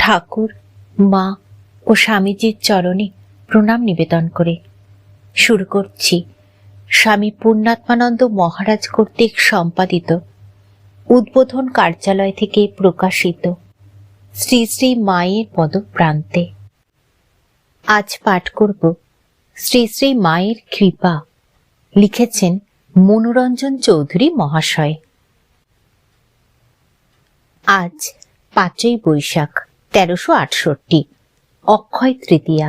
ঠাকুর, মা ও স্বামীজির চরণে প্রণাম নিবেদন করে শুরু করছি স্বামী পূর্ণাত্মানন্দ মহারাজ কর্তৃক সম্পাদিত উদ্বোধন কার্যালয় থেকে প্রকাশিত শ্রী শ্রী মায়ের পদপ্রান্তে। আজ পাঠ করব শ্রী শ্রী মায়ের কৃপা। লিখেছেন মনোরঞ্জন চৌধুরী মহাশয়। আজ 5ই বৈশাখ 1368, অক্ষয় তৃতীয়া।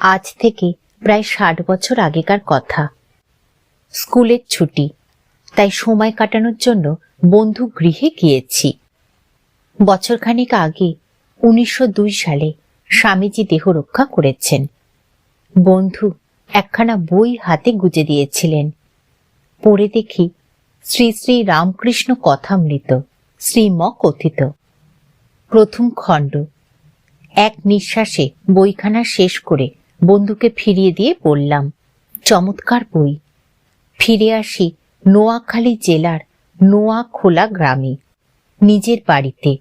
আজ থেকে প্রায় 60 বছর আগেকার কথা। স্কুলের ছুটি, তাই সময় কাটানোর জন্য বন্ধু গৃহে গিয়েছি। বছরখানেক আগে 1902 সালে স্বামীজি দেহ রক্ষা করেছেন। বন্ধু একখানা বই হাতে গুজে দিয়েছিলেন। পড়ে দেখি শ্রী শ্রী রামকৃষ্ণ কথামৃত, শ্রীম কথিত, প্রথম খণ্ড। এক নিঃশ্বাসে বইখানা শেষ করে বন্ধুকে ফিরিয়ে দিয়ে বললাম, চমৎকার বই। ফিরে আসি নোয়াখালী জেলার নোয়াখোলা গ্রামে, নিজের বাড়িতে।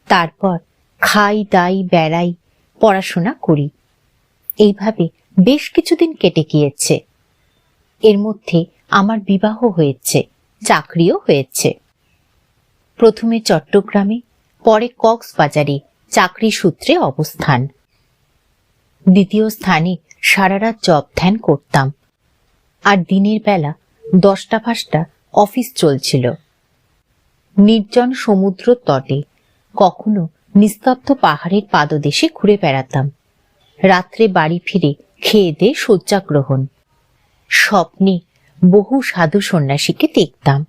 তারপর খাই দাই বেড়াই, পড়াশোনা করি। এইভাবে বেশ কিছুদিন কেটে গিয়েছে। এর মধ্যে আমার বিবাহ হয়েছে, চাকরিও হয়েছে। প্রথমে চট্টগ্রামে, পরে কক্সবাজারে চাকরি সূত্রে অবস্থান। দ্বিতীয় স্থানে সারা রাত জব ধ্যান করতাম, আর দিনের বেলা 10টা-5টা অফিস চলছিল। নির্জন সমুদ্র তটে, কখনো নিস্তব্ধ পাহাড়ের পাদদেশে ঘুরে বেড়াতাম। রাত্রে বাড়ি ফিরে খেয়ে দিয়ে শয্যা গ্রহণ। স্বপ্নে বহু সাধু সন্ন্যাসীকে দেখতাম।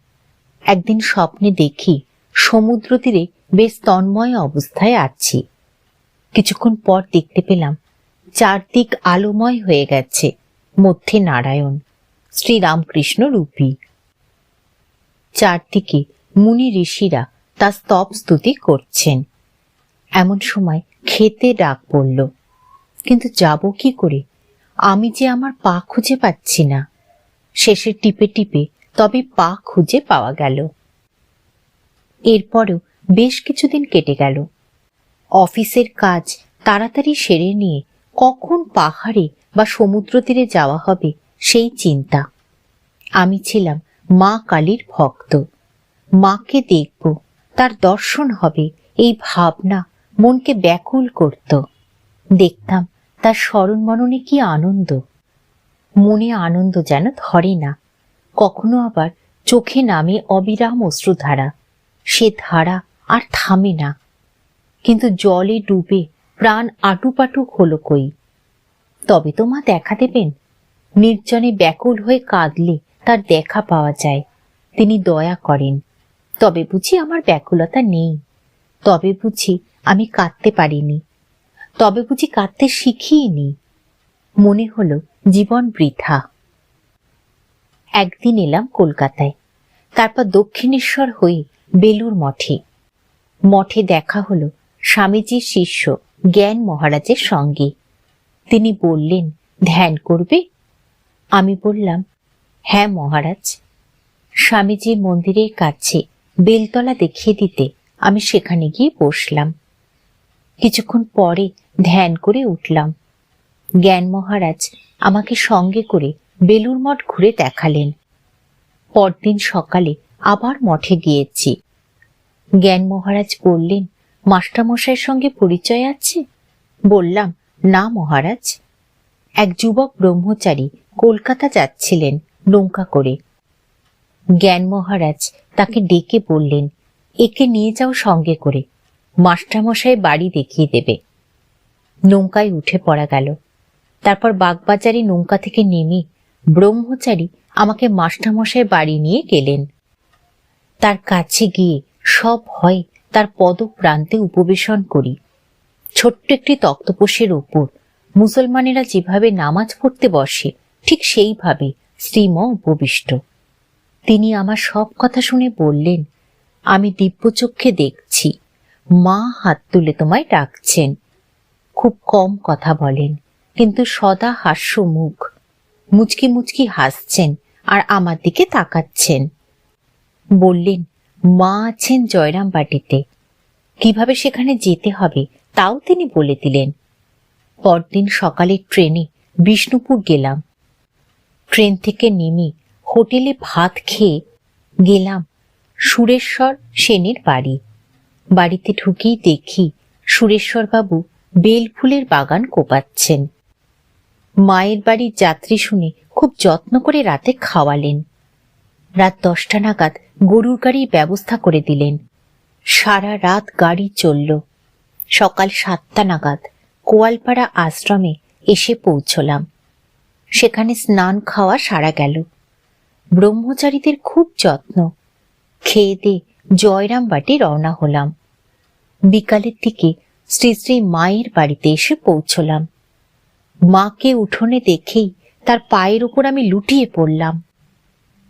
একদিন স্বপ্নে দেখি সমুদ্র তীরে বেশ তন্ময় অবস্থায় আছি। কিছুক্ষণ পর দেখতে পেলাম চারদিক আলোময় হয়ে গেছে, মধ্যে নারায়ণ শ্রীরামকৃষ্ণ রূপী। চারদিকে মুনি ঋষিরা তার স্তব স্তুতি করছেন। এমন সময় খেতে ডাক পড়ল, কিন্তু যাব কি করে? আমি যে আমার পা খুঁজে পাচ্ছি না। শেষে টিপে টিপে তবে পা খুঁজে পাওয়া গেল। এরপরেও বেশ কিছুদিন কেটে গেল। অফিসের কাজ তাড়াতাড়ি সেরে নিয়ে কখন পাহাড়ে বা সমুদ্র তীরে যাওয়া হবে সেই চিন্তা। আমি ছিলাম মা কালীর ভক্ত। মাকে দেখব, তার দর্শন হবে, এই ভাবনা মনকে ব্যাকুল করত। দেখতাম তার স্মরণ মননে কি আনন্দ। মনে আনন্দ যেন ধরে না। কখনো আবার চোখে নামে অবিরাম অশ্রুধারা। সে ধারা আর থামে না। কিন্তু জলে ডুবে প্রাণ আটুপাটু হলো কই। তবে তো মা দেখা দেবেন। নির্জনে ব্যাকুল হয়ে কাঁদলে তার দেখা পাওয়া যায়। তিনি দয়া করেন। তবে বুঝি আমার ব্যাকুলতা নেই? তবে বুঝি আমি কাঁদতে পারিনি? তবে বুঝি কাঁদতে শিখিনি? মনে হলো জীবন বৃথা। একদিন এলাম কলকাতায়, তারপর দক্ষিণেশ্বর হয়ে বেলুর মঠে। মঠে দেখা হলো স্বামীজির শিষ্য জ্ঞান মহারাজের সঙ্গে। তিনি বললেন, ধ্যান করবে? আমি বললাম, হ্যাঁ মহারাজ। স্বামীজির মন্দিরের কাছে বেলতলা দেখিয়ে দিতে আমি সেখানে গিয়ে বসলাম। কিছুক্ষণ পরে ধ্যান করে উঠলাম। জ্ঞান মহারাজ আমাকে সঙ্গে করে বেলুর মঠ ঘুরে দেখালেন। পরদিন সকালে আবার মঠে গিয়েছি। জ্ঞান মহারাজ বললেন, মাস্টারমশাইয়ের সঙ্গে পরিচয় আছে? বললাম, না মহারাজ। এক যুবক ব্রহ্মচারী কলকাতা যাচ্ছিলেন নৌকা করে। জ্ঞান মহারাজ তাকে ডেকে বললেন, একে নিয়ে যাও সঙ্গে করে, মাস্টারমশাই বাড়ি দেখিয়ে দেবে। নৌকায় উঠে পড়া গেল। তারপর বাগবাজারে নৌকা থেকে নেমে ব্রহ্মচারী আমাকে মাস্টারমশাই বাড়ি নিয়ে গেলেন। তার কাছে গিয়ে সব ভয়ে তার পদপ্রান্তে উপবেশন করি। ছোট্ট একটি তক্তপোষের ওপর মুসলমানেরা যেভাবে নামাজ পড়তে বসে, ঠিক সেইভাবে শ্রীম উপবিষ্ট। তিনি আমার সব কথা শুনে বললেন, আমি দিব্যচক্ষে দেখছি, মা হাত তুলে তোমায় ডাকছেন। খুব কম কথা বলেন, কিন্তু সদা হাস্য মুখ। মুচকি মুচকি হাসছেন আর আমার দিকে তাকাচ্ছেন। বললেন, মা আছেন জয়রামবাটিতে। কিভাবে সেখানে যেতে হবে তাও তিনি বলে দিলেন। পরদিন সকালে ট্রেনে বিষ্ণুপুর গেলাম। ট্রেন থেকে নেমে হোটেলে ভাত খেয়ে গেলাম সুরেশ্বর সেনের বাড়ি। বাড়িতে ঢুকেই দেখি সুরেশ্বরবাবু বেলফুলের বাগান কোপাচ্ছেন। মায়ের বাড়ির যাত্রী শুনে খুব যত্ন করে রাতে খাওয়ালেন। রাত 10টা নাগাদ গরুর গাড়ির ব্যবস্থা করে দিলেন। সারা রাত গাড়ি চলল। সকাল 7টা নাগাদ কোয়ালপাড়া আশ্রমে এসে পৌঁছলাম। সেখানে স্নান খাওয়া সারা গেল। ব্রহ্মচারীদের খুব যত্ন। খেয়ে দিয়ে জয়রাম বাটে রওনা হলাম। বিকালের দিকে শ্রী শ্রী মায়ের বাড়িতে এসে পৌঁছলাম। মাকে উঠোনে দেখেই তার পায়ের উপর আমি লুটিয়ে পড়লাম।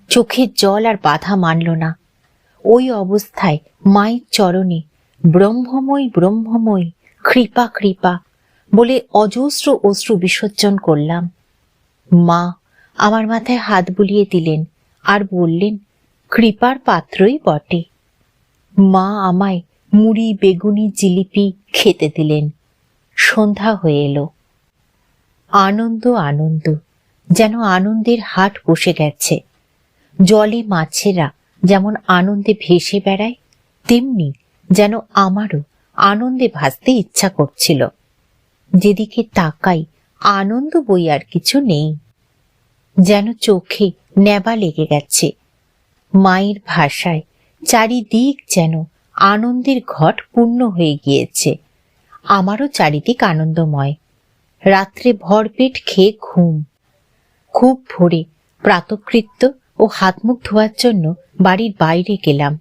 চোখের জল আর বাধা মানল না। ওই অবস্থায় মায়ের চরণে ব্রহ্মময় ব্রহ্মময় কৃপা কৃপা বলে অজস্র অশ্রু বিসর্জন করলাম। মা আমার মাথায় হাত বুলিয়ে দিলেন আর বললেন, কৃপার পাত্রই বটে। মা আমায় মুড়ি, বেগুনি, জিলিপি খেতে দিলেন। সন্ধ্যা হয়ে এলো। আনন্দ আনন্দ, যেন আনন্দের হাট বসে গেছে। জলে মাছেরা যেমন আনন্দে ভেসে বেড়ায়, তেমনি যেন আমারও আনন্দে ভাসতে ইচ্ছা করছিল। যেদিকে তাকাই আনন্দ বই আর কিছু নেই। যেন চোখে নেবা লেগে গেছে। মায়ের ভাষায় চারিদিক যেন আনন্দের ঘট পূর্ণ হয়ে গিয়েছে। আমারও চারিদিক আনন্দময়। রাত্রে ভরপেট খেয়ে ঘুম। খুব ভোরে প্রাতকৃত্য ও হাত মুখ ধোয়ার জন্য বাড়ির বাইরে গেলাম।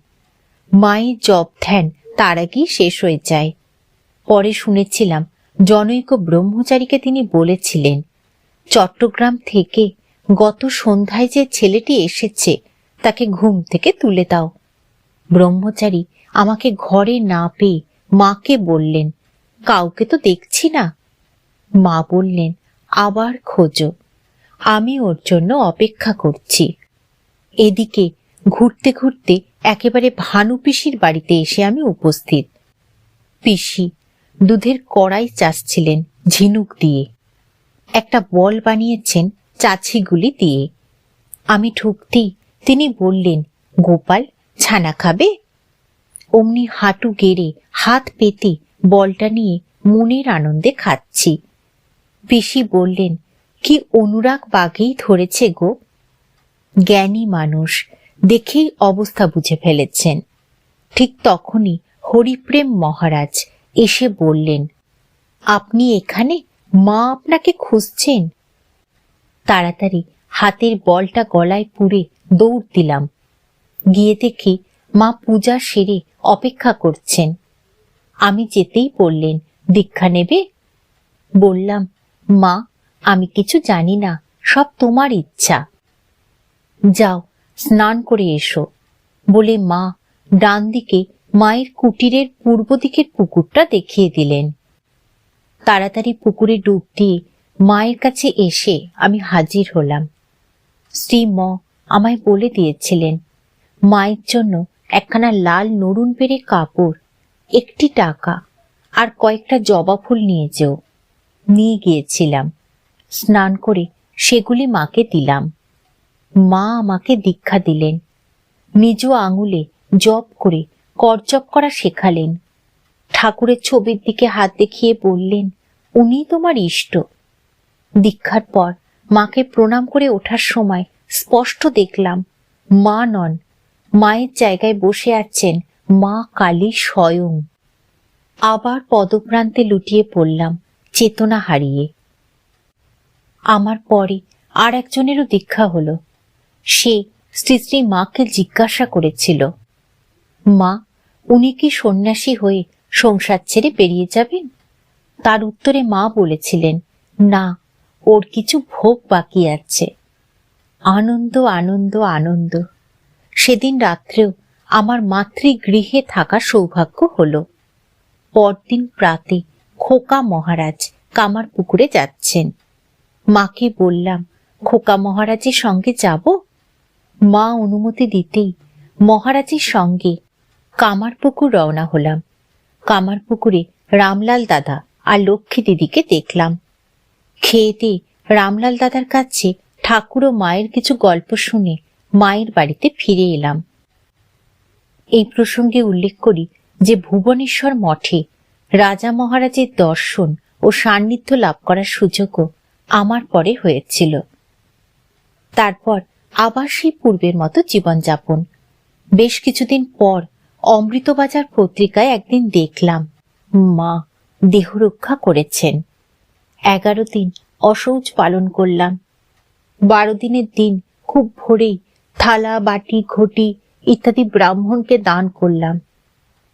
মায়ের জপ ধ্যান তার আগেই শেষ হয়ে যায়। পরে শুনেছিলাম জনৈক ব্রহ্মচারীকে তিনি বলেছিলেন, চট্টগ্রাম থেকে গত সন্ধ্যায় যে ছেলেটি এসেছে তাকে ঘুম থেকে তুলে দাও। ব্রহ্মচারী আমাকে ঘরে না পেয়ে মাকে বললেন, কাউকে তো দেখছি না। মা বললেন, আবার খোঁজো, আমি ওর জন্য অপেক্ষা করছি। এদিকে ঘুরতে ঘুরতে একেবারে ভানু পিসির বাড়িতে এসে আমি উপস্থিত। পিসি দুধের কড়াই চাষছিলেন ঝিনুক দিয়ে। একটা বল বানিয়েছেন চাছিগুলি দিয়ে। আমি ঢুকতেই তিনি বললেন, গোপাল ছানা খাবে? অমনি হাঁটু গেড়ে হাত পেতে বলটা নিয়ে মনের আনন্দে খাচ্ছি। পিসি বললেন, কি অনুরাগ বাগেই ধরেছে গো। জ্ঞানী মানুষ, দেখেই অবস্থা বুঝে ফেলেছেন। ঠিক তখনই হরিপ্রেম মহারাজ এসে বললেন, আপনি এখানে? মা আপনাকে খুঁজছেন। তাড়াতাড়ি হাতের বলটা গলায় পুরে দৌড় দিলাম। গিয়ে দেখি মা পূজা সেরে অপেক্ষা করছেন। আমি যেতেই বললেন, দীক্ষা নেবে? বললাম, মা আমি কিছু জানি না, সব তোমার ইচ্ছা। যাও স্নান করে এসো বলে মা ডান দিকে মায়ের কুটিরের পূর্ব দিকের পুকুরটা দেখিয়ে দিলেন। তাড়াতাড়ি পুকুরে ডুব দিয়ে মায়ের কাছে এসে আমি হাজির হলাম। শ্রী ম আমায় বলে দিয়েছিলেন, মায়ের জন্য একখানা লাল নরুন পেরে কাপড়, একটি টাকা আর কয়েকটা জবা ফুল নিয়ে যেও। নিয়ে গিয়েছিলাম। স্নান করে সেগুলি মাকে দিলাম। মা আমাকে দীক্ষা দিলেন। নিজ আঙুলে জপ করে করজপ করা শেখালেন। ঠাকুরের ছবির দিকে হাত দেখিয়ে বললেন, উনি তোমার ইষ্ট। দীক্ষার পর মাকে প্রণাম করে ওঠার সময় স্পষ্ট দেখলাম মা নন, মায়ের জায়গায় বসে আছেন মা কালী স্বয়ং। আবার পদপ্রান্তে লুটিয়ে পড়লাম চেতনা হারিয়ে। আমার পরে আর একজনেরও দীক্ষা হলো। সে শ্রী শ্রী মাকে জিজ্ঞাসা করেছিল, মা উনি কি সন্ন্যাসী হয়ে সংসার ছেড়ে বেরিয়ে যাবেন? তার উত্তরে মা বলেছিলেন, না, ওর কিছু ভোগ বাকি আছে। আনন্দ আনন্দ আনন্দ। সেদিন রাত্রেও আমার মাতৃগৃহে থাকার সৌভাগ্য হলো। পরদিন প্রাতে খোকা মহারাজ কামার পুকুরে যাচ্ছেন। মাকে বললাম, খোকা মহারাজের সঙ্গে যাব? মা অনুমতি দিতেই মহারাজের সঙ্গে কামার পুকুর রওনা হলাম। কামারপুকুরে রামলাল দাদা আর লক্ষ্মী দিদিকে দেখলাম। খেয়ে দিয়ে রামলাল দাদার কাছে ঠাকুর ও মায়ের কিছু গল্প শুনে মায়ের বাড়িতে ফিরে এলাম। এই প্রসঙ্গে উল্লেখ করি যে ভুবনেশ্বর মঠে রাজা মহারাজের দর্শন ও সান্নিধ্য লাভ করার সুযোগও আমার পরে হয়েছিল। তারপর আবার সেই পূর্বের মতো জীবনযাপন। বেশ কিছুদিন পর অমৃতবাজার পত্রিকায় একদিন দেখলাম মা দেহ রক্ষা করেছেন। 11 দিন অশৌচ পালন করলাম। 12 দিনের দিন খুব ভোরেই থালা, বাটি, ঘটি ইত্যাদি ব্রাহ্মণকে দান করলাম।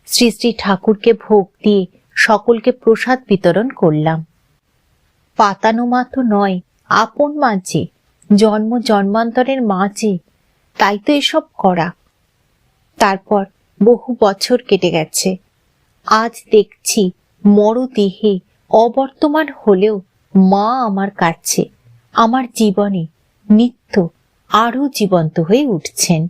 শ্রী শ্রী ঠাকুরকে ভোগ দিয়ে সকলকে প্রসাদ বিতরণ করলাম। পাতানো মা তো নয়, আপন মা যে, জন্ম জন্মান্তরের মা যে, তাই তো এসব করা। তারপর বহু বছর কেটে গেছে। আজ দেখছি মরদেহে অবর্তমান হলেও মা আমার কাছে, আমার জীবনে নিত্য আরো জীবন্ত হয়ে উঠছেন।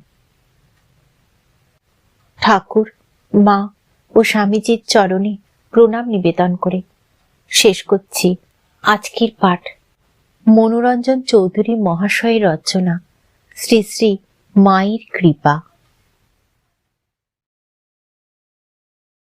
ঠাকুর, মা ও স্বামীজির চরণে প্রণাম নিবেদন করে শেষ করছি আজকের পাঠ। মনোরঞ্জন চৌধুরী মহাশয়ের রচনা শ্রী শ্রী মায়ের কৃপা।